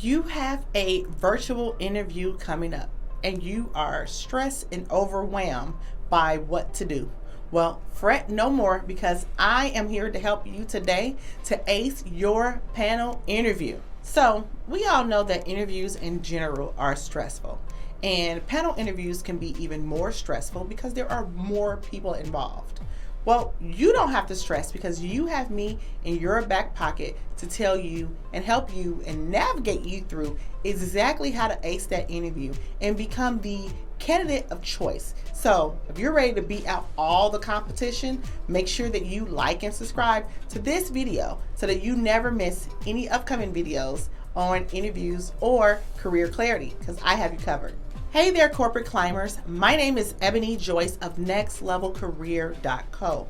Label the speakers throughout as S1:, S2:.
S1: You have a virtual interview coming up and you are stressed and overwhelmed by what to do. Well, fret no more because I am here to help you today to ace your panel interview. So, we all know that interviews in general are stressful, and panel interviews can be even more stressful because there are more people involved. Well, you don't have to stress because you have me in your back pocket to tell you and help you and navigate you through exactly how to ace that interview and become the candidate of choice. So, if you're ready to beat out all the competition, make sure that you like and subscribe to this video so that you never miss any upcoming videos on interviews or career clarity, because I have you covered. Hey there, corporate climbers. My name is Ebony Joyce of NextLevelCareer.co,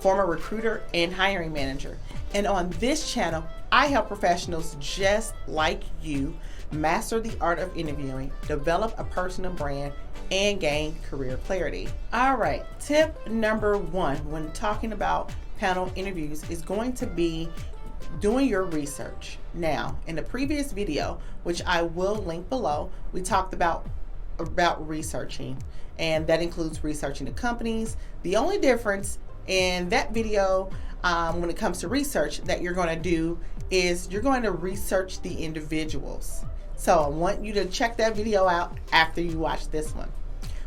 S1: former recruiter and hiring manager. And on this channel, I help professionals just like you master the art of interviewing, develop a personal brand, and gain career clarity. All right, tip number one when talking about panel interviews is going to be doing your research. Now, in the previous video, which I will link below, we talked about researching, and that includes researching the companies. The only difference in that video when it comes to research that you're going to do is you're going to research the individuals. So I want you to check that video out after you watch this one.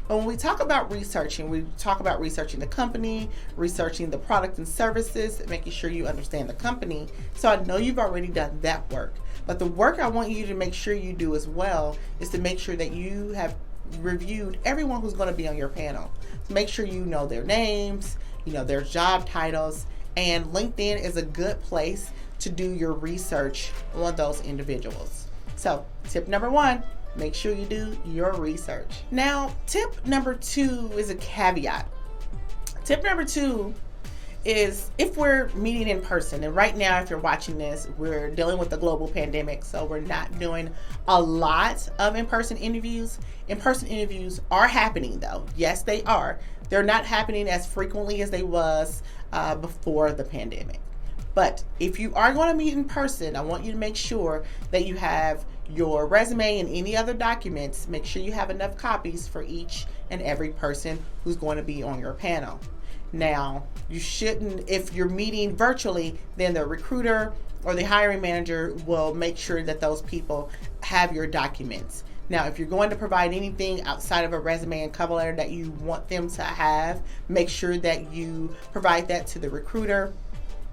S1: But when we talk about researching, we talk about researching the company, researching the product and services, making sure you understand the company. So I know you've already done that work. But the work I want you to make sure you do as well is to make sure that you have reviewed everyone who's going to be on your panel. So make sure you know their names, you know their job titles, and LinkedIn is a good place to do your research on those individuals. So tip number one, make sure you do your research. Now, tip number two is a caveat. Tip number two is if we're meeting in person, and right now if you're watching this, we're dealing with the global pandemic, so we're not doing a lot of in-person interviews. In-person interviews are happening though. Yes, they are. They're not happening as frequently as they was before the pandemic. But if you are going to meet in person, I want you to make sure that you have your resume and any other documents. Make sure you have enough copies for each and every person who's going to be on your panel. Now, you shouldn't, if you're meeting virtually, then the recruiter or the hiring manager will make sure that those people have your documents. Now, if you're going to provide anything outside of a resume and cover letter that you want them to have, make sure that you provide that to the recruiter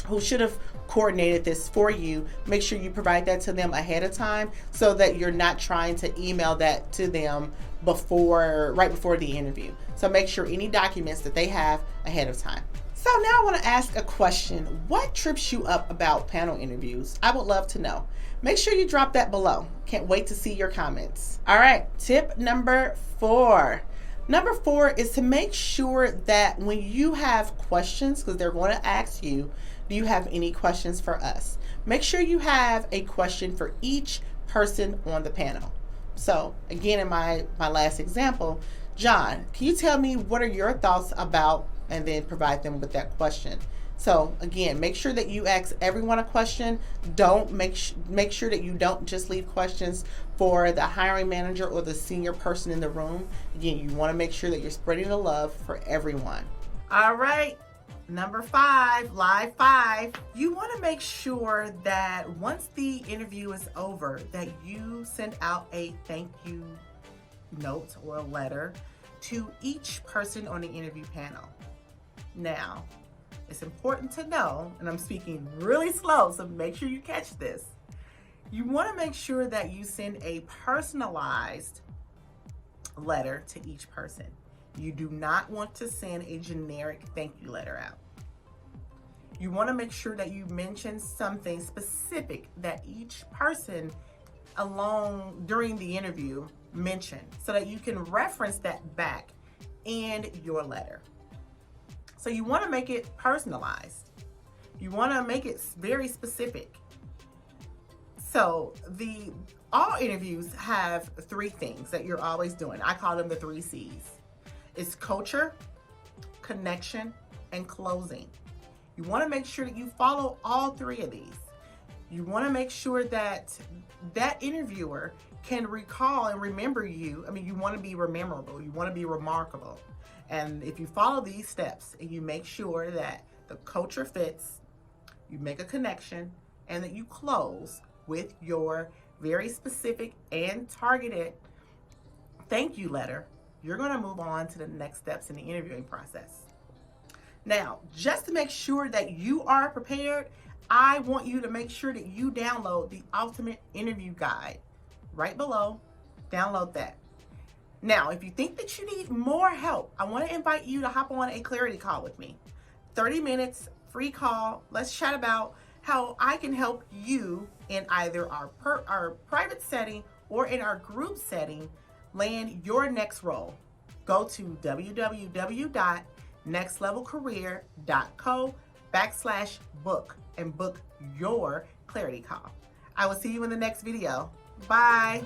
S1: who should have coordinated this for you. Make sure you provide that to them ahead of time so that you're not trying to email that to them right before the interview. So make sure any documents that they have ahead of time. So now I want to ask a question. What trips you up about panel interviews? I would love to know. Make sure you drop that below. Can't wait to see your comments. All right, tip number four. Number four is to make sure that when you have questions, because they're going to ask you, do you have any questions for us? Make sure you have a question for each person on the panel. So again, in my last example, John, can you tell me what are your thoughts about, and then provide them with that question. So again, make sure that you ask everyone a question. Don't make sure that you don't just leave questions for the hiring manager or the senior person in the room. Again, you want to make sure that you're spreading the love for everyone. All right. Number five, live five. You want to make sure that once the interview is over, that you send out a thank you note or a letter to each person on the interview panel. Now, it's important to know, and I'm speaking really slow, so make sure you catch this. You want to make sure that you send a personalized letter to each person. You do not want to send a generic thank you letter out. You want to make sure that you mention something specific that each person during the interview mentioned, so that you can reference that back in your letter. So you want to make it personalized. You want to make it very specific. So all interviews have three things that you're always doing. I call them the 3 C's. It's culture, connection, and closing. You want to make sure that you follow all three of these. You want to make sure that that interviewer can recall and remember you. I mean, you want to be memorable, you want to be remarkable. And if you follow these steps and you make sure that the culture fits, you make a connection, and that you close with your very specific and targeted thank you letter, you're going to move on to the next steps in the interviewing process. Now, just to make sure that you are prepared, I want you to make sure that you download the Ultimate Interview Guide right below. Download that. Now, if you think that you need more help, I want to invite you to hop on a clarity call with me. 30 minutes, free call. Let's chat about how I can help you in either our private setting or in our group setting land your next role. Go to www.nextlevelcareer.co/book and book your clarity call. I will see you in the next video. Bye.